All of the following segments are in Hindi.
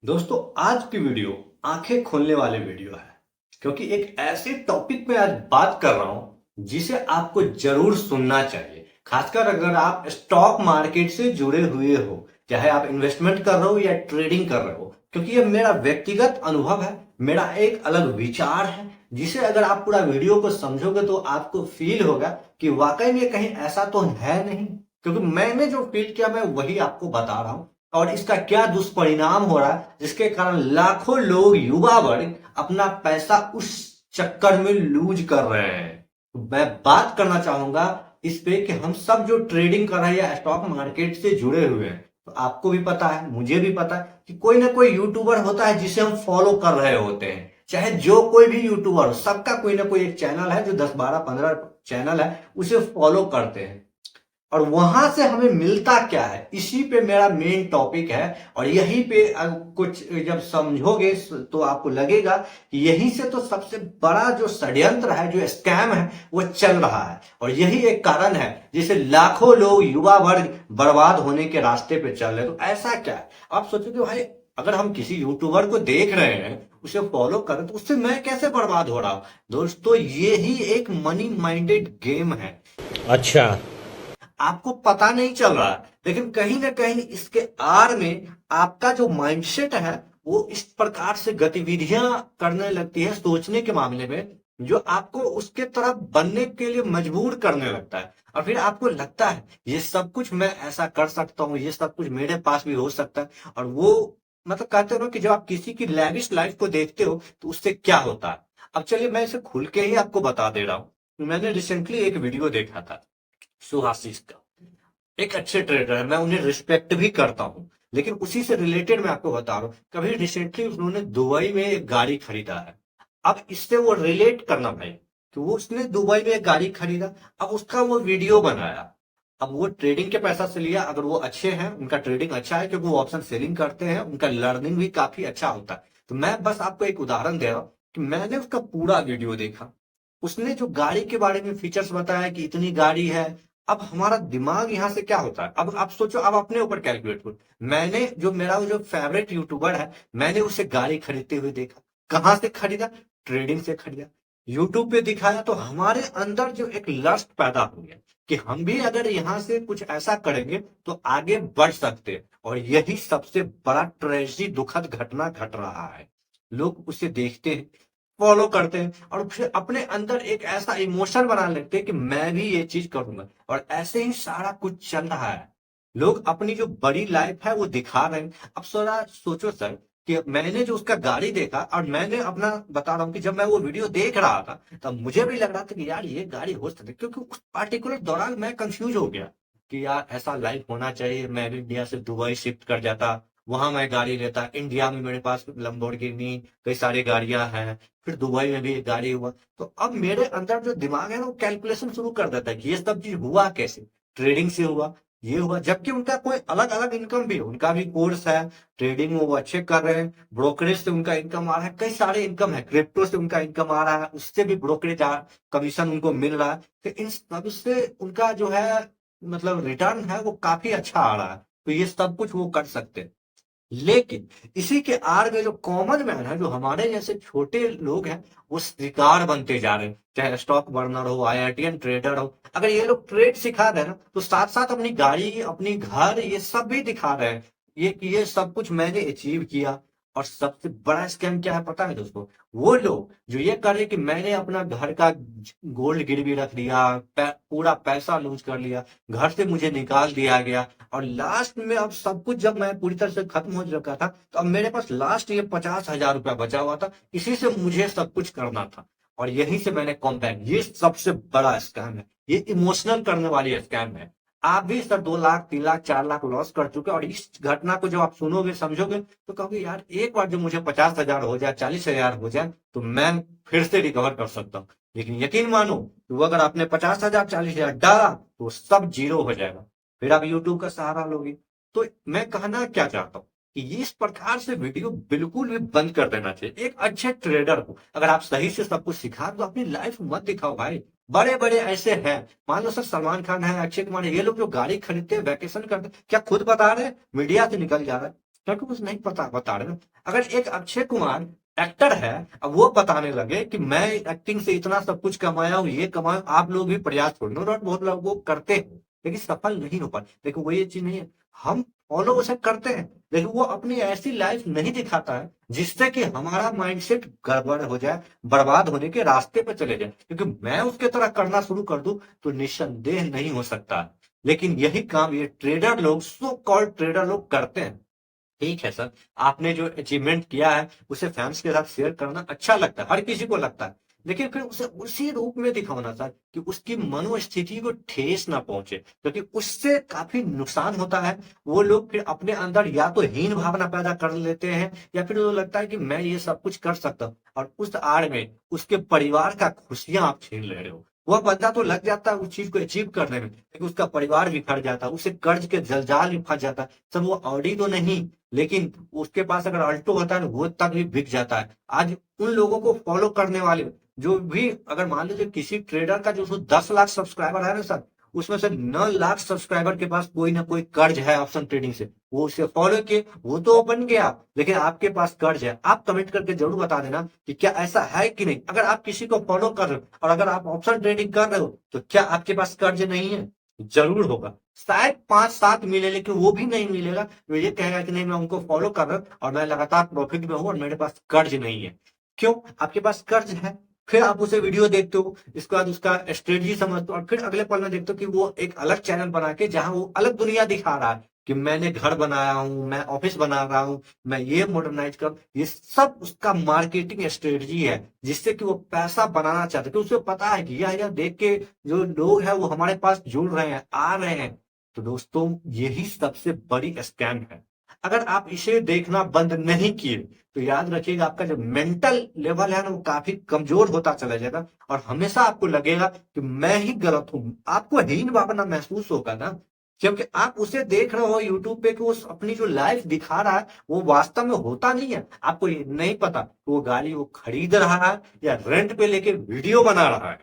दोस्तों, आज की वीडियो आंखें खोलने वाले वीडियो है। क्योंकि एक ऐसे टॉपिक पे आज बात कर रहा हूं जिसे आपको जरूर सुनना चाहिए। खासकर अगर आप स्टॉक मार्केट से जुड़े हुए हो, चाहे आप इन्वेस्टमेंट कर रहे हो या ट्रेडिंग कर रहे हो। क्योंकि ये मेरा व्यक्तिगत अनुभव है, मेरा एक अलग विचार है, जिसे अगर आप पूरा वीडियो को समझोगे तो आपको फील होगा कि वाकई में कहीं ऐसा तो है नहीं। क्योंकि मैंने जो फील किया मैं वही आपको बता रहा हूं, और इसका क्या दुष्परिणाम हो रहा है जिसके कारण लाखों लोग, युवा वर्ग अपना पैसा उस चक्कर में लूज कर रहे हैं। तो मैं बात करना चाहूंगा इस पे कि हम सब जो ट्रेडिंग कर रहे हैं या स्टॉक मार्केट से जुड़े हुए हैं, तो आपको भी पता है, मुझे भी पता है कि कोई ना कोई यूट्यूबर होता है जिसे हम फॉलो कर रहे होते हैं। चाहे जो कोई भी यूट्यूबर हो, सबका कोई ना कोई एक चैनल है, जो 10 12 15 चैनल है, उसे फॉलो करते हैं। और वहां से हमें मिलता क्या है, इसी पे मेरा मेन टॉपिक है। और यहीं पे कुछ जब समझोगे तो आपको लगेगा कि यहीं से तो सबसे बड़ा जो षड्यंत्र है, जो स्कैम है, वो चल रहा है। और यही एक कारण है जिसे लाखों लोग, युवा वर्ग बर्बाद होने के रास्ते पे चल रहे हैं। तो ऐसा क्या है, आप सोचोगे भाई, अगर हम किसी यूट्यूबर को देख रहे हैं, उसे फॉलो करें, तो उससे मैं कैसे बर्बाद हो रहा हूं? दोस्तों, ये ही एक मनी माइंडेड गेम है। अच्छा। आपको पता नहीं चल रहा है, लेकिन कहीं ना कहीं इसके आड़ में आपका जो माइंडसेट है, वो इस प्रकार से गतिविधियां करने लगती है सोचने के मामले में, जो आपको उसके तरफ बनने के लिए मजबूर करने लगता है। और फिर आपको लगता है ये सब कुछ मैं ऐसा कर सकता हूँ, ये सब कुछ मेरे पास भी हो सकता है। और वो मतलब कहते हो ना कि जब आप किसी की लैविश लाइफ को देखते हो तो उससे क्या होता है। अब चलिए मैं इसे खुल के ही आपको बता दे रहा हूँ। मैंने रिसेंटली एक वीडियो देखा था सुहाशीष का। एक अच्छे ट्रेडर है, मैं उन्हें रिस्पेक्ट भी करता हूँ। लेकिन उसी से रिलेटेड मैं आपको बता रहा हूँ, कभी रिसेंटली उन्होंने दुबई में एक गाड़ी खरीदा है। अब इससे वो रिलेट करना भाई, तो वो उसने दुबई में एक गाड़ी खरीदा, अब उसका वो वीडियो बनाया। अब वो ट्रेडिंग के पैसा से लिया, अगर वो अच्छे हैं, उनका ट्रेडिंग अच्छा है क्योंकि वो ऑप्शन सेलिंग करते हैं, उनका लर्निंग भी काफी अच्छा होता है। तो मैं बस आपको एक उदाहरण दे रहा हूँ कि मैंने उसका पूरा वीडियो देखा। उसने जो गाड़ी के बारे में फीचर्स बताया कि इतनी गाड़ी है। अब हमारा दिमाग यहाँ से क्या होता है, अब आप सोचो, अब अपने ऊपर कैलकुलेट करो। मैंने जो मेरा वो जो फेवरेट यूट्यूबर है, मैंने उसे गाड़ी खरीदते हुए देखा। कहां से खरीदा? ट्रेडिंग से खरीदा। यूट्यूब पे दिखाया तो हमारे अंदर जो एक लस्ट पैदा हो गया कि हम भी अगर यहाँ से कुछ ऐसा करेंगे तो आगे बढ़ सकते हैं। और यही सबसे बड़ा ट्रेजेडी, दुखद घटना घट रहा है। लोग उसे देखते हैं, फॉलो करते हैं, और फिर अपने अंदर एक ऐसा इमोशन बना लेते हैं कि मैं भी ये चीज करूंगा। और ऐसे ही सारा कुछ चल रहा है। लोग अपनी जो बड़ी लाइफ है वो दिखा रहे हैं। अब जरा सोचो सर, कि मैंने जो उसका गाड़ी देखा, और मैंने अपना बता रहा हूँ कि जब मैं वो वीडियो देख रहा था तब मुझे भी लग रहा था कि यार ये गाड़ी हो सकती है, क्योंकि उस पार्टिकुलर दौरान मैं कंफ्यूज हो गया कि यार ऐसा लाइफ होना चाहिए। मैं भी इंडिया से दुबई शिफ्ट कर जाता, वहां मैं गाड़ी लेता, इंडिया में मेरे पास लंबोर्गिनी, कई सारी गाड़ियां हैं, फिर दुबई में भी एक गाड़ी हुआ। तो अब मेरे अंदर जो दिमाग है ना, वो कैलकुलेशन शुरू कर देता है कि ये सब चीज हुआ कैसे। ट्रेडिंग से हुआ, ये हुआ, जबकि उनका कोई अलग अलग इनकम भी है, उनका भी कोर्स है, ट्रेडिंग में वो अच्छे कर रहे हैं, ब्रोकरेज से उनका इनकम आ रहा है, कई सारे इनकम है, क्रिप्टो से उनका इनकम आ रहा है, उससे भी ब्रोकरेज कमीशन उनको मिल रहा है। तो इन सब से उनका जो है, मतलब रिटर्न है, वो काफी अच्छा आ रहा है। तो ये सब कुछ वो कर सकते हैं। लेकिन इसी के आड़ में जो कॉमन मैन है, जो हमारे जैसे छोटे लोग हैं, वो शिकार बनते जा रहे हैं। चाहे स्टॉक बर्नर हो, आईआईटीएन ट्रेडर हो, अगर ये लोग ट्रेड सिखा रहे हैं ना, तो साथ साथ अपनी गाड़ी, अपनी घर, ये सब भी दिखा रहे हैं, ये कि ये सब कुछ मैंने अचीव किया। और सबसे बड़ा स्कैम क्या है पता है दोस्तों? वो लोग जो ये कर रहे कि मैंने अपना घर का गोल्ड गिरवी रख दिया, पूरा पैसा लूज कर लिया, घर से मुझे निकाल दिया गया, और लास्ट में अब सब कुछ जब मैं पूरी तरह से खत्म हो चुका था, तो अब मेरे पास लास्ट ये 50,000 रुपया बचा हुआ था, इसी से मुझे सब कुछ करना था। और यहीं से मैंने कॉम्बैक, ये सबसे बड़ा स्कैम है, ये इमोशनल करने वाली स्कैम है। आप भी सर 2 लाख 3 लाख 4 लाख लॉस कर चुके हैं, और इस घटना को जब आप सुनोगे, समझोगे, तो कहोगे यार एक बार जो मुझे 50,000 हो जाए, 40,000 हो जाए, तो मैं फिर से रिकवर कर सकता हूँ। लेकिन यकीन मानो, तो अगर आपने 50,000 40,000 डाला तो सब जीरो हो जाएगा। फिर आप यूट्यूब का सहारा लोगे। तो मैं कहना क्या चाहता हूँ कि इस प्रकार से वीडियो बिल्कुल भी बंद कर देना चाहिए। एक अच्छे ट्रेडर को अगर आप सही से सब कुछ सिखा, तो अपनी लाइफ मत दिखाओ भाई। बड़े बड़े ऐसे हैं, मान लो सर सलमान खान है, अक्षय कुमार है, ये लोग जो गाड़ी खरीदते हैं, वैकेशन करते हैं, क्या खुद बता रहे हैं? मीडिया से निकल जा रहा है। क्योंकि मुझे नहीं पता बता रहे ना। अगर एक अक्षय कुमार एक्टर है, अब वो बताने लगे कि मैं एक्टिंग से इतना सब कुछ कमाया हूँ, ये कमाया हूं, आप लोग भी प्रयास करो। नो डाउट बहुत लोग वो करते हैं, लेकिन सफल नहीं हो पाते। देखो वो ये चीज नहीं है, हम फॉलो उसे करते हैं, लेकिन वो अपनी ऐसी लाइफ नहीं दिखाता है जिससे कि हमारा माइंडसेट गड़बड़ हो जाए, बर्बाद होने के रास्ते पर चले जाए। क्योंकि मैं उसके तरह करना शुरू कर दूं तो निस्संदेह नहीं हो सकता। लेकिन यही काम ये ट्रेडर लोग, सो कॉल्ड ट्रेडर लोग करते हैं। ठीक है सर, आपने जो अचीवमेंट किया है उसे फैंस के साथ शेयर करना अच्छा लगता है, हर किसी को लगता है। लेकिन फिर उसे उसी रूप में दिखाना सर कि उसकी मनोस्थिति को ठेस ना पहुंचे, क्योंकि उससे काफी नुकसान होता है। वो लोग फिर अपने अंदर या तो हीन भावना पैदा कर लेते हैं, या फिर उन्हें लगता है कि मैं ये सब कुछ कर सकता हूँ, और उस आड़ में उसके परिवार का खुशियां आप छीन ले रहे हो। वह बंदा तो लग जाता है उस चीज को अचीव करने में, लेकिन उसका परिवार बिखर जाता है, उसे कर्ज के जंजाल में फंस जाता है। सर वो ऑडी तो नहीं, लेकिन उसके पास अगर अल्टो होता है ना, वो तक भी बिक जाता है। आज उन लोगों को फॉलो करने वाले जो भी, अगर मान लीजिए किसी ट्रेडर का जो 10 लाख सब्सक्राइबर है ना सर, उसमें से 9 लाख सब्सक्राइबर के पास कोई ना कोई कर्ज है ऑप्शन ट्रेडिंग से। वो उसे फॉलो किए, वो तो बन गया, लेकिन आपके पास कर्ज है। आप कमेंट करके जरूर बता देना कि क्या ऐसा है कि नहीं। अगर आप किसी को फॉलो कर रहे हो और अगर आप ऑप्शन ट्रेडिंग कर रहे हो, तो क्या आपके पास कर्ज नहीं है? जरूर होगा, शायद 5-7 मिले, लेकिन वो भी नहीं मिलेगा तो ये कहेगा कि नहीं मैं उनको फॉलो कर रहा हूँ और मैं लगातार प्रॉफिट में हूँ और मेरे पास कर्ज नहीं है। क्यों? आपके पास कर्ज है। फिर आप उसे वीडियो देखते हो, इसके बाद उसका स्ट्रेटजी समझते हो, और फिर अगले पल में देखते हो कि वो एक अलग चैनल बना के जहां वो अलग दुनिया दिखा रहा है कि मैंने घर बनाया हूँ, मैं ऑफिस बना रहा हूँ, मैं ये मॉडर्नाइज कर, ये सब उसका मार्केटिंग स्ट्रेटजी है, जिससे कि वो पैसा बनाना चाहते हैं। तो उसे पता है कि यह देख के जो लोग हैं वो हमारे पास जुड़ रहे हैं, आ रहे हैं। तो दोस्तों यही सबसे बड़ी स्कैम है। अगर आप इसे देखना बंद नहीं किए तो याद रखिएगा आपका जो मेंटल लेवल है ना वो काफी कमजोर होता चला जाएगा, और हमेशा आपको लगेगा कि मैं ही गलत हूं। आपको हीन भावना महसूस होगा ना, क्योंकि आप उसे देख रहे हो यूट्यूब पे कि वो अपनी जो लाइफ दिखा रहा है वो वास्तव में होता नहीं है। आपको ये नहीं पता वो गाड़ी वो खरीद रहा है या रेंट पे लेके वीडियो बना रहा है।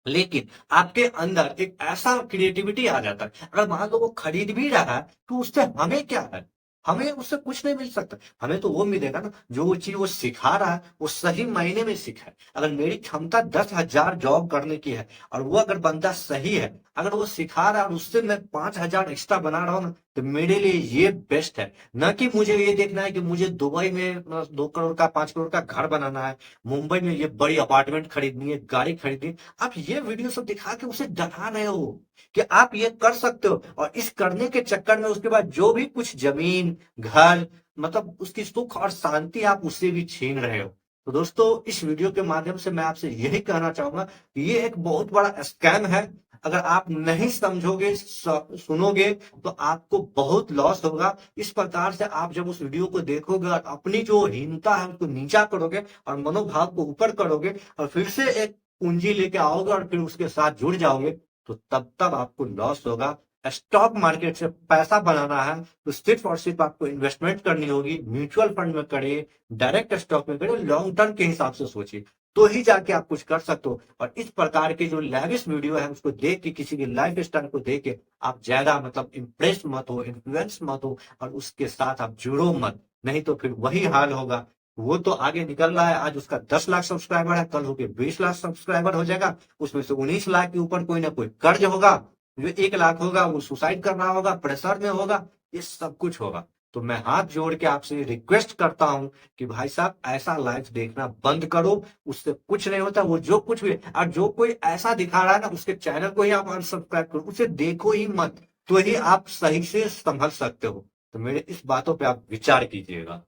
लेकिन आपके अंदर एक ऐसा क्रिएटिविटी आ जाता है, अगर मान लो वो खरीद भी रहा है तो उससे हमें क्या है? हमें उससे कुछ नहीं मिल सकता। हमें तो वो मिलेगा ना जो वो चीज वो सिखा रहा है वो सही मायने में सीखा है। अगर मेरी क्षमता 10,000 जॉब करने की है और वो अगर बंदा सही है, अगर वो सिखा रहा है और उससे मैं 5,000 एक्स्ट्रा बना रहा हूँ ना, तो मेरे लिए ये बेस्ट है। न कि मुझे ये देखना है कि मुझे दुबई में 2 करोड़ का 5 करोड़ का घर बनाना है, मुंबई में ये बड़ी अपार्टमेंट खरीदनी है, गाड़ी खरीदनी है। आप ये वीडियो सब दिखा के उसे डरा रहे हो कि आप ये कर सकते हो, और इस करने के चक्कर में उसके बाद जो भी कुछ जमीन, घर, मतलब उसकी सुख और शांति आप उससे भी छीन रहे हो। तो दोस्तों इस वीडियो के माध्यम से मैं आपसे यही कहना चाहूंगा कि ये एक बहुत बड़ा स्कैम है। अगर आप नहीं समझोगे, सुनोगे, तो आपको बहुत लॉस होगा। इस प्रकार से आप जब उस वीडियो को देखोगे और अपनी जो हीनता है उसको नीचा करोगे और मनोभाव को ऊपर करोगे और फिर से एक पूंजी लेके आओगे और फिर उसके साथ जुड़ जाओगे, तो तब तब आपको लॉस होगा। स्टॉक मार्केट से पैसा बनाना है तो सिर्फ और सिर्फ आपको इन्वेस्टमेंट करनी होगी। म्यूचुअल फंड में करिए, डायरेक्ट स्टॉक में करिए, लॉन्ग टर्म के हिसाब से सोचिए, तो ही जाके आप कुछ कर सकते हो। और इस प्रकार के जो लैविश वीडियो है उसको देख के, किसी की लाइफ स्टाइल को देख के आप ज्यादा मतलब इम्प्रेस मत हो, इन्फ्लुएंस मत हो, और उसके साथ आप जुड़ो मत। नहीं तो फिर वही हाल होगा। वो तो आगे निकल रहा है, आज उसका 10 लाख सब्सक्राइबर है, कल होके 20 लाख सब्सक्राइबर हो जाएगा, उसमें से 19 लाख के ऊपर कोई ना कोई कर्ज होगा, जो 1 लाख होगा वो सुसाइड कर रहा होगा, प्रेशर में होगा, ये सब कुछ होगा। तो मैं हाथ जोड़ के आपसे रिक्वेस्ट करता हूं कि भाई साहब ऐसा लाइफ देखना बंद करो। उससे कुछ नहीं होता। वो जो कुछ भी, और जो कोई ऐसा दिखा रहा है ना उसके चैनल को ही आप अनसब्सक्राइब करो, उसे देखो ही मत, तो ही आप सही से संभल सकते हो। तो मेरे इस बातों पे आप विचार कीजिएगा।